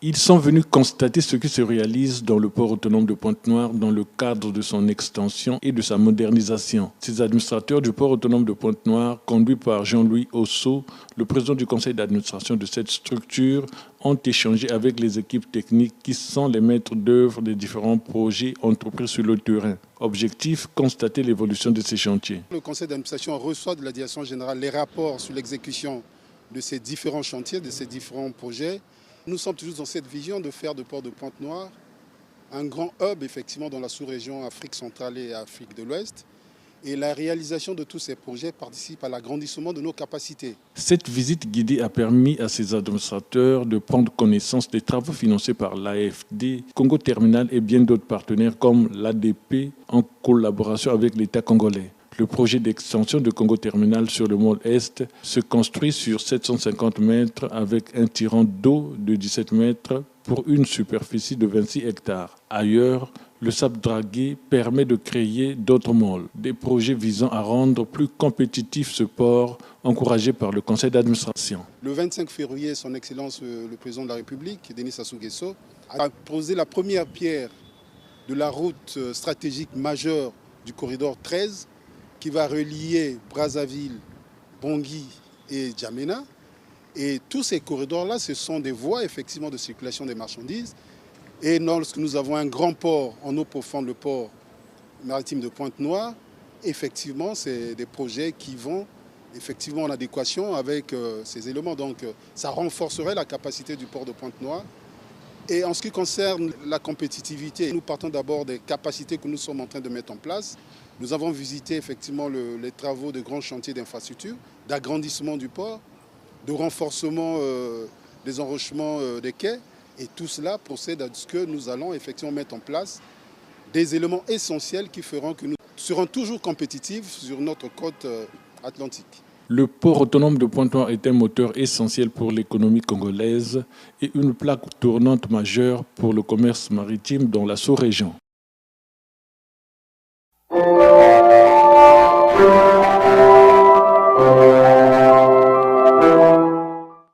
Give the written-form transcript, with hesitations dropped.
Ils sont venus constater ce qui se réalise dans le port autonome de Pointe-Noire dans le cadre de son extension et de sa modernisation. Ces administrateurs du port autonome de Pointe-Noire, conduits par Jean-Louis Osso, le président du conseil d'administration de cette structure, ont échangé avec les équipes techniques qui sont les maîtres d'œuvre des différents projets entrepris sur le terrain. Objectif, constater l'évolution de ces chantiers. Le conseil d'administration reçoit de la direction générale les rapports sur l'exécution de ces différents chantiers, de ces différents projets. Nous sommes toujours dans cette vision de faire de Port de Pointe-Noire un grand hub effectivement dans la sous-région Afrique centrale et Afrique de l'Ouest. Et la réalisation de tous ces projets participe à l'agrandissement de nos capacités. Cette visite guidée a permis à ces administrateurs de prendre connaissance des travaux financés par l'AFD, Congo Terminal et bien d'autres partenaires comme l'ADP en collaboration avec l'État congolais. Le projet d'extension de Congo Terminal sur le môle Est se construit sur 750 mètres avec un tirant d'eau de 17 mètres pour une superficie de 26 hectares. Ailleurs, le sable dragué permet de créer d'autres môles, des projets visant à rendre plus compétitif ce port, encouragé par le conseil d'administration. Le 25 février, son Excellence le Président de la République, Denis Sassou Nguesso, a posé la première pierre de la route stratégique majeure du corridor 13 qui va relier Brazzaville, Bangui et Djamena. Et tous ces corridors-là, ce sont des voies effectivement de circulation des marchandises. Et lorsque nous avons un grand port en eau profonde, le port maritime de Pointe-Noire, effectivement, c'est des projets qui vont effectivement en adéquation avec ces éléments. Donc, ça renforcerait la capacité du port de Pointe-Noire. Et en ce qui concerne la compétitivité, nous partons d'abord des capacités que nous sommes en train de mettre en place. Nous avons visité effectivement les travaux de grands chantiers d'infrastructure, d'agrandissement du port, de renforcement des enrochements des quais. Et tout cela procède à ce que nous allons effectivement mettre en place des éléments essentiels qui feront que nous serons toujours compétitifs sur notre côte atlantique. Le port autonome de Pointe-Noire est un moteur essentiel pour l'économie congolaise et une plaque tournante majeure pour le commerce maritime dans la sous-région.